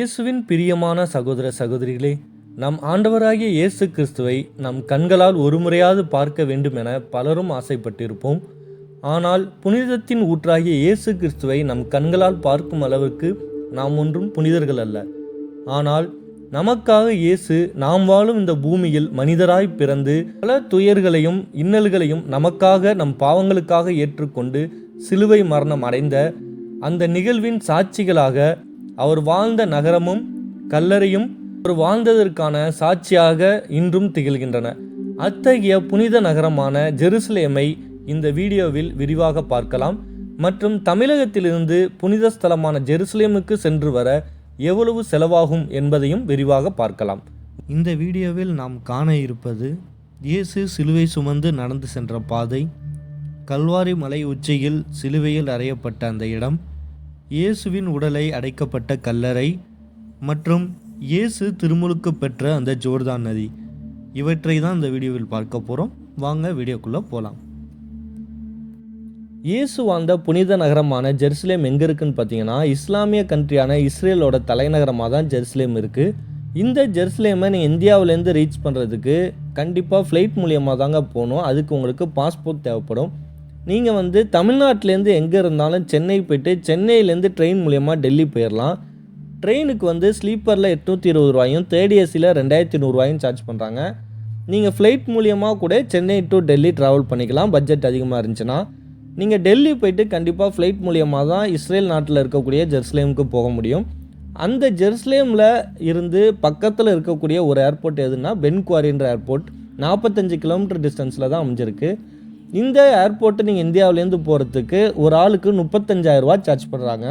இயேசுவின் பிரியமான சகோதர சகோதரிகளே, நம் ஆண்டவராகிய இயேசு கிறிஸ்துவை நம் கண்களால் ஒருமுறையாவது பார்க்க வேண்டும் என பலரும் ஆசைப்பட்டிருப்போம். ஆனால் புனிதத்தின் ஊற்றாகிய இயேசு கிறிஸ்துவை நம் கண்களால் பார்க்கும் அளவுக்கு நாம் ஒன்றும் புனிதர்கள் அல்ல. ஆனால் நமக்காக இயேசு நாம் வாழும் இந்த பூமியில் மனிதராய் பிறந்து பல துயர்களையும் இன்னல்களையும் நமக்காக நம் பாவங்களுக்காக ஏற்றுக்கொண்டு சிலுவை மரணம் அடைந்த அந்த நிகழ்வின் சாட்சிகளாக அவர் வாழ்ந்த நகரமும் கல்லறையும் அவர் வாழ்ந்ததற்கான சாட்சியாக இன்றும் திகழ்கின்றன. அத்தகைய புனித நகரமான ஜெருசலேமை இந்த வீடியோவில் விரிவாக பார்க்கலாம். மற்றும் தமிழகத்திலிருந்து புனித ஸ்தலமான ஜெருசலேமுக்கு சென்று வர எவ்வளவு செலவாகும் என்பதையும் விரிவாக பார்க்கலாம். இந்த வீடியோவில் நாம் காண இருப்பது இயேசு சிலுவை சுமந்து நடந்து சென்ற பாதை, கல்வாரி மலை உச்சியில் சிலுவையில் அறையப்பட்ட அந்த இடம், இயேசுவின் உடலை அடைக்கப்பட்ட கல்லறை மற்றும் இயேசு திருமுழுக்கு பெற்ற அந்த ஜோர்தான் நதி. இவற்றை தான் இந்த வீடியோவில் பார்க்க போகிறோம். வாங்க வீடியோக்குள்ளே போகலாம். இயேசு வாழ்ந்த புனித நகரமான ஜெருசலேம் எங்கே இருக்குன்னு பார்த்தீங்கன்னா, இஸ்லாமிய கண்ட்ரியான இஸ்ரேலோட தலைநகரமாக தான் ஜெருசலேம் இருக்குது. இந்த ஜெருசலேமை நீங்கள் இந்தியாவிலேருந்து ரீச் பண்ணுறதுக்கு கண்டிப்பாக ஃப்ளைட் மூலியமாக தாங்க போகணும். அதுக்கு உங்களுக்கு பாஸ்போர்ட் தேவைப்படும். நீங்கள் தமிழ்நாட்டிலேருந்து எங்கே இருந்தாலும் சென்னை போய்ட்டு சென்னையிலேருந்து ட்ரெயின் மூலயமா டெல்லி போயிடலாம். ட்ரெயினுக்கு ஸ்லீப்பரில் 820 ரூபாயும், தேர்ட் ஏசியில் 2100 ரூபாயும் சார்ஜ் பண்ணுறாங்க. நீங்கள் ஃப்ளைட் மூலியமாக கூட சென்னை டு டெல்லி ட்ராவல் பண்ணிக்கலாம், பட்ஜெட் அதிகமாக இருந்துச்சுன்னா. நீங்கள் டெல்லி போய்ட்டு கண்டிப்பாக ஃப்ளைட் மூலியமாக தான் இஸ்ரேல் நாட்டில் இருக்கக்கூடிய ஜெருசலேமுக்கு போக முடியும். அந்த ஜெருசலேமில் இருந்து பக்கத்தில் இருக்கக்கூடிய ஒரு ஏர்போர்ட் எதுனா பென் குவாரின்ற ஏர்போர்ட் 45 கிலோமீட்டர் டிஸ்டன்ஸில் தான் அமைஞ்சிருக்கு. இந்த ஏர்போர்ட்டு நீங்கள் இந்தியாவிலேருந்து போகிறதுக்கு ஒரு ஆளுக்கு 35,000 ரூபா சார்ஜ் பண்ணுறாங்க.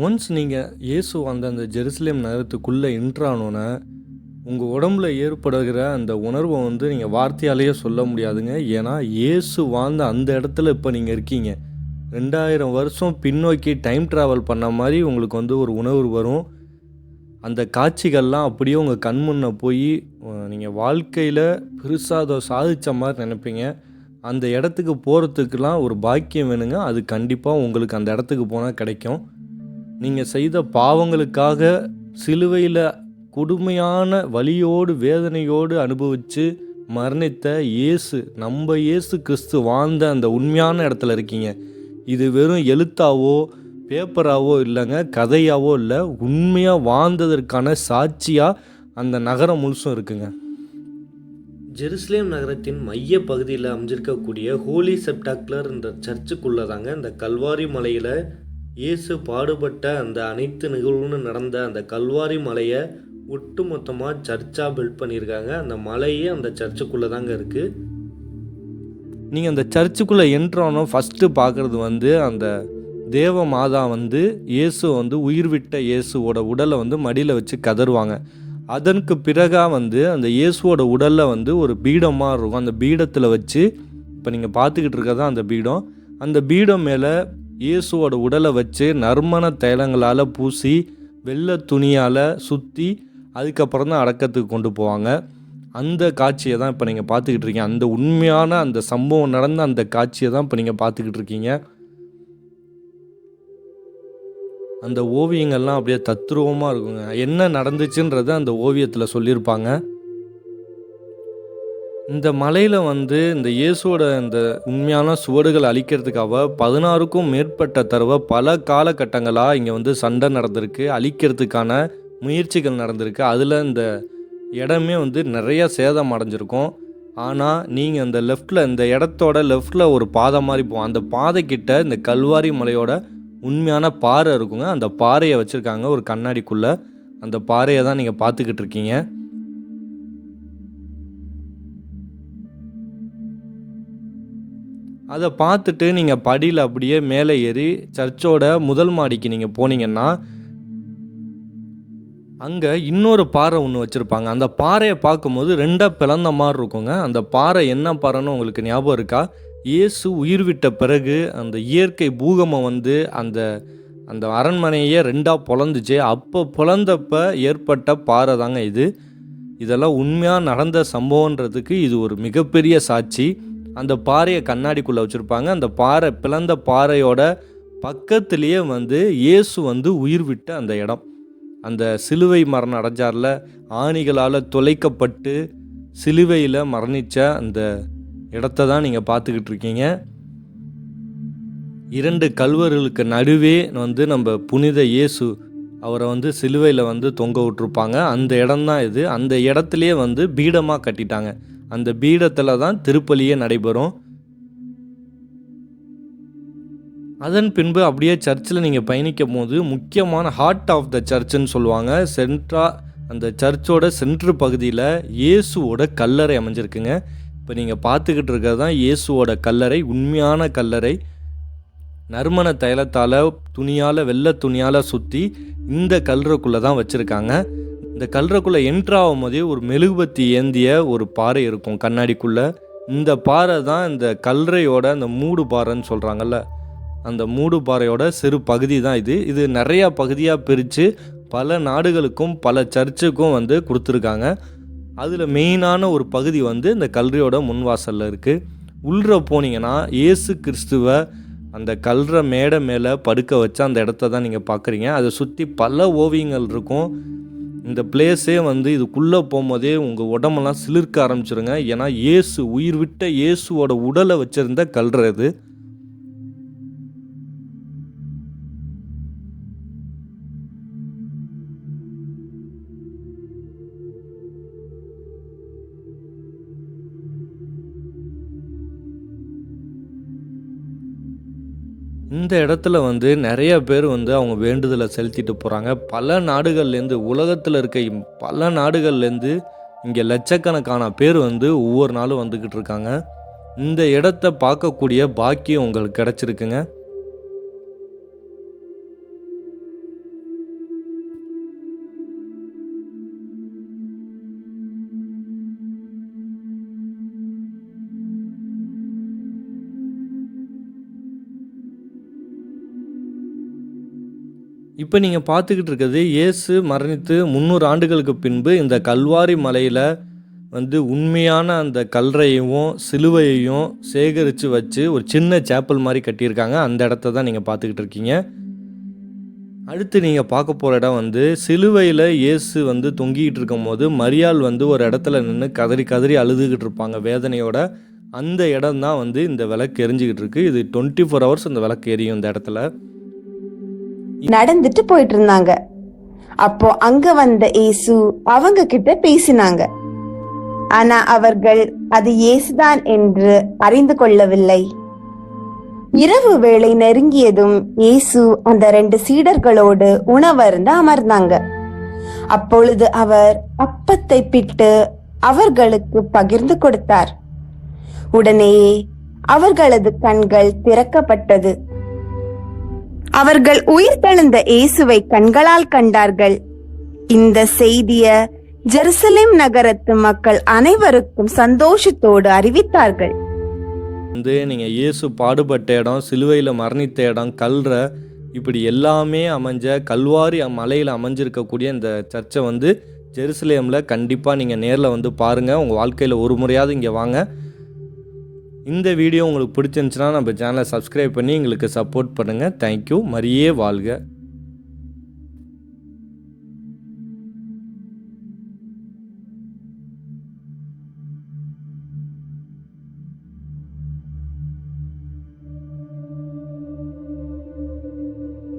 ஒன்ஸ் நீங்கள் இயேசு அந்த ஜெருசலேம் நகரத்துக்குள்ளே என்ட்ரானோன்னே உங்கள் உடம்புல ஏற்படுகிற அந்த உணர்வை நீங்கள் வார்த்தையாலேயே சொல்ல முடியாதுங்க. ஏன்னா இயேசு வாழ்ந்த அந்த இடத்துல இப்போ நீங்கள் இருக்கீங்க. 2000 வருஷம் பின்னோக்கி டைம் ட்ராவல் பண்ண மாதிரி உங்களுக்கு ஒரு உணர்வு வரும். அந்த காட்சிகள்லாம் அப்படியே உங்கள் கண் முன்னே போய் நீங்கள் வாழ்க்கையில் பெருசாக அதை சாதித்த மாதிரி நினைப்பீங்க. அந்த இடத்துக்கு போகிறதுக்கெலாம் ஒரு பாக்கியம் வேணுங்க. அது கண்டிப்பாக உங்களுக்கு அந்த இடத்துக்கு போனால் கிடைக்கும். நீங்கள் செய்த பாவங்களுக்காக சிலுவையில் கொடுமையான வலியோடு வேதனையோடு அனுபவித்து மரணித்த இயேசு, நம்ம இயேசு கிறிஸ்து வாழ்ந்த அந்த உண்மையான இடத்துல இருக்கீங்க. இது வெறும் எழுத்தாவோ பேப்பராகவோ இல்லைங்க, கதையாவோ இல்லை, உண்மையாக வாழ்ந்ததற்கான சாட்சியாக அந்த நகரம் முழுசும் இருக்குங்க. ஜெருசலேம் நகரத்தின் மைய பகுதியில் அமைஞ்சிருக்கக்கூடிய ஹோலி செப்டாக்குலர் என்ற சர்ச்சுக்குள்ளே தாங்க இந்த கல்வாரி மலையில் இயேசு பாடுபட்ட அந்த அனைத்து நிகழ்வுன்னு நடந்த அந்த கல்வாரி மலையை ஒட்டு மொத்தமாக சர்ச்சாக பில்ட் பண்ணியிருக்காங்க. அந்த மலையே அந்த சர்ச்சுக்குள்ளே தாங்க இருக்குது. நீங்கள் அந்த சர்ச்சுக்குள்ளே என்ட்ரானோம் ஃபஸ்ட்டு பார்க்குறது அந்த தேவ மாதா இயேசு உயிர் விட்ட இயேசுவோட உடலை மடியில் வச்சு கதறுவாங்க. அதற்கு பிறகாக அந்த இயேசுவோட உடலில் ஒரு பீடமாக இருக்கும். அந்த பீடத்தில் வச்சு இப்போ நீங்கள் பார்த்துக்கிட்டு இருக்கிறது அந்த பீடம். அந்த பீடம் மேலே இயேசுவோட உடலை வச்சு நறுமண தைலங்களால் பூசி வெள்ளை துணியால் சுற்றி அதுக்கப்புறம் தான் அடக்கத்துக்கு கொண்டு போவாங்க. அந்த காட்சியை தான் இப்போ நீங்கள் பார்த்துக்கிட்டு இருக்கீங்க. அந்த உண்மையான அந்த சம்பவம் நடந்த அந்த காட்சியை தான் இப்போ நீங்கள் பார்த்துக்கிட்டு இருக்கீங்க. அந்த ஓவியங்கள்லாம் அப்படியே தத்ரூபமாக இருக்குங்க. என்ன நடந்துச்சுன்றதை அந்த ஓவியத்தில் சொல்லியிருப்பாங்க. இந்த மலையில் இந்த இயேசுவோட இந்த உண்மையான சுவடுகள் அழிக்கிறதுக்காக 16க்கும் மேற்பட்ட தடவை பல காலகட்டங்களாக இங்கே சண்டை நடந்திருக்கு, அழிக்கிறதுக்கான முயற்சிகள் நடந்திருக்கு. அதில் இந்த இடமே நிறைய சேதம் அடைஞ்சிருக்கும். ஆனால் நீங்கள் அந்த லெஃப்டில், இந்த இடத்தோட லெஃப்டில் ஒரு பாதை மாதிரி போகும். அந்த பாதைக்கிட்ட இந்த கல்வாரி மலையோட உண்மையான பாறை இருக்குங்க. அந்த பாறையை வச்சுருக்காங்க ஒரு கண்ணாடிக்குள்ளே. அந்த பாறையை தான் நீங்கள் பார்த்துக்கிட்டு இருக்கீங்க. அதை பார்த்துட்டு நீங்கள் படியில் அப்படியே மேலே ஏறி சர்ச்சோட முதல் மாடிக்கு நீங்கள் போனீங்கன்னா அங்கே இன்னொரு பாறை ஒன்று வச்சுருப்பாங்க. அந்த பாறையை பார்க்கும்போது 2 பிளந்த மாதிரி இருக்குங்க. அந்த பாறை என்ன பாறைன்னு உங்களுக்கு ஞாபகம் இருக்கா? இயேசு உயிர் விட்ட பிறகு அந்த இயற்கை பூகம்பம் அந்த அந்த அரண்மனையே 2ஆக பொளந்துச்சு. அப்போ பொளந்தப்ப ஏற்பட்ட பாறை தாங்க இது. இதெல்லாம் உண்மையாக நடந்த சம்பவன்றதுக்கு இது ஒரு மிகப்பெரிய சாட்சி. அந்த பாறையை கண்ணாடிக்குள்ளே வச்சுருப்பாங்க. அந்த பாறை பிளந்த பாறையோட பக்கத்துலேயே வந்து இயேசு வந்து உயிர் விட்ட அந்த இடம், அந்த சிலுவை மரணம் அடைஞ்சார்ல, ஆணிகளால் துளைக்கப்பட்டு சிலுவையில் மரணித்த அந்த இடத்த தான் நீங்கள் பார்த்துக்கிட்டு இருக்கீங்க. 2 கல்வர்களுக்கு நடுவே வந்து நம்ம புனித இயேசு அவரை வந்து சிலுவையில் வந்து தொங்க விட்டுருப்பாங்க. அந்த இடம்தான் இது. அந்த இடத்துலையே வந்து பீடமாக கட்டிட்டாங்க. அந்த பீடத்தில் தான் திருப்பலியே நடைபெறும். அதன் பின்பு அப்படியே சர்ச்சில் நீங்கள் பயணிக்கும் போது முக்கியமான ஹார்ட் ஆஃப் த சர்ச்சுன்னு சொல்லுவாங்க. அந்த சர்ச்சோட சென்ட்ரு பகுதியில் இயேசுவோட கல்லறை அமைஞ்சிருக்குங்க. இப்போ நீங்கள் பார்த்துக்கிட்டு இருக்கிறது தான் இயேசுவோட கல்லறை, உண்மையான கல்லறை. நறுமண தைலத்தால் வெள்ளை துணியால் சுற்றி இந்த கல்லறைக்குள்ளே தான் வச்சுருக்காங்க. இந்த கல்லறைக்குள்ளே என்ட்ராகும் போதே ஒரு மெழுகுபத்தி ஏந்திய ஒரு பாறை இருக்கும் கண்ணாடிக்குள்ளே. இந்த பாறை தான் இந்த கல்லறையோட அந்த மூடு பாறைன்னு சொல்கிறாங்கல்ல, அந்த மூடு பாறையோட சிறு பகுதி தான் இது. இது நிறையா பகுதியாக பிரித்து பல நாடுகளுக்கும் பல சர்ச்சுக்கும் வந்து கொடுத்துருக்காங்க. அதில் மெயினான ஒரு பகுதி வந்து இந்த கல்லறையோட முன்வாசலில் இருக்குது. உள்ளே போனீங்கன்னா இயேசு கிறிஸ்துவை அந்த கல்லறை மேடை மேலே படுக்க வச்சு அந்த இடத்த தான் நீங்கள் பார்க்குறீங்க. அதை சுற்றி பல ஓவியங்கள் இருக்கும். இந்த பிளேஸே வந்து இதுக்குள்ளே போகும்போதே உங்கள் உடம்பெல்லாம் சிலிர்க்க ஆரம்பிச்சிருங்க. ஏன்னா இயேசு, உயிர் விட்ட இயேசுவோட உடலை வச்சுருந்த கல்லறை இது. இந்த இடத்துல வந்து நிறைய பேர் வந்து அவங்க வேண்டுதலை செலுத்திட்டு போகிறாங்க. பல நாடுகள்லேருந்து, உலகத்தில் இருக்க பல நாடுகள்லேருந்து இங்கே லட்சக்கணக்கான பேர் வந்து ஒவ்வொரு நாளும் வந்துக்கிட்டு இருக்காங்க. இந்த இடத்த பார்க்கக்கூடிய பாக்கியம் உங்களுக்கு கிடச்சிருக்குங்க. இப்போ நீங்கள் பார்த்துக்கிட்டு இருக்கிறது இயேசு மரணித்து 300 ஆண்டுகளுக்கு பின்பு இந்த கல்வாரி மலையில் வந்து உண்மையான அந்த கல்லறையையும் சிலுவையையும் சேகரித்து வச்சு ஒரு சின்ன சேப்பல் மாதிரி கட்டியிருக்காங்க. அந்த இடத்த தான் நீங்கள் பார்த்துக்கிட்டு இருக்கீங்க. அடுத்து நீங்கள் பார்க்க போகிற இடம் வந்து சிலுவையில் இயேசு வந்து தொங்கிக்கிட்டு இருக்கும் போது மரியாள் வந்து ஒரு இடத்துல நின்று கதறி கதறி அழுதுகிட்டு இருப்பாங்க வேதனையோட. அந்த இடம் தான் வந்து இந்த விளக்கு எரிஞ்சிக்கிட்டு இருக்கு. இது 24 ஹவர்ஸ் அந்த விளக்கு எரியும் இந்த இடத்துல. நடந்துட்டு போயிட்டு இருந்தாங்க. அப்போ அங்க வந்த இயேசு அவங்க கிட்ட பேசினாங்க. ஆனா அவர்கள் அது இயேசுதான் என்று அறிந்து கொள்ளவில்லை. இரவு வேளை நெருங்கியதும் இயேசு அந்த 2 சீடர்களோடு உணவருந்த அமர்ந்தாங்க. அப்பொழுது அவர் அப்பத்தை பிட்டு அவர்களுக்கு பகிர்ந்து கொடுத்தார். உடனேயே அவர்களது கண்கள் திறக்கப்பட்டது. அவர்கள் உயிர் தெழுந்த இயேசுவை கண்களால் கண்டார்கள். இந்த செய்திய ஜெருசலேம் நகரத்து மக்கள் அனைவருக்கும் சந்தோஷத்தோடு அறிவித்தார்கள். வந்து நீங்கள் இயேசு பாடுபட்ட இடம், சிலுவையில் மரணித்த இடம், கல்றை, இப்படி எல்லாமே அமைஞ்ச கல்வாரி மலையில் அமைஞ்சிருக்கக்கூடிய இந்த சர்ச்சை வந்து ஜெருசலேமில் கண்டிப்பாக நீங்கள் நேரில் வந்து பாருங்கள். உங்கள் வாழ்க்கையில் ஒரு முறையாவது இங்கே வாங்க. இந்த வீடியோ உங்களுக்கு பிடிச்சிருந்துச்சுன்னா நம்ம சேனலை சப்ஸ்கிரைப் பண்ணி எங்களுக்கு சப்போர்ட் பண்ணுங்கள். தேங்க்யூ. மரியே வாழ்க.